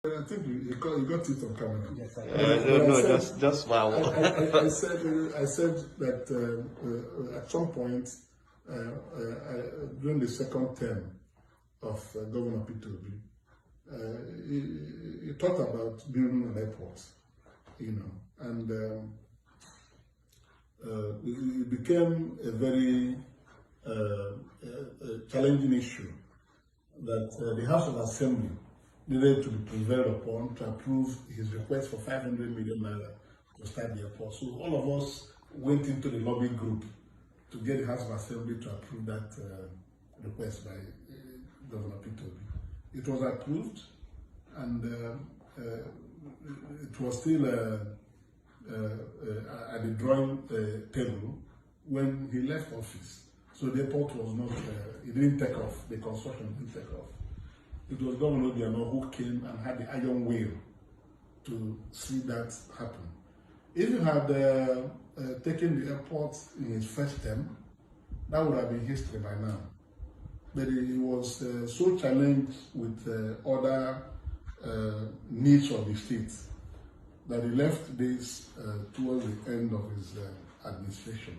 I think you got it on camera. Yes, I just wow. I said that at some point during the second term of Governor Peter Obi, he talked about building an airport, and it became a very challenging issue that the House of Assembly needed to be prevailed upon to approve his request for 500 million naira to start the airport. So all of us went into the lobby group to get the House of Assembly to approve that request by Governor Peter Obi. It was approved, and it was still at the drawing table when he left office. So the airport was not, it didn't take off, the construction didn't take off. It was Governor Obiano who came and had the iron will to see that happen. If you had taken the airport in his first term, that would have been history by now. But he was so challenged with other needs of the state that he left this towards the end of his administration.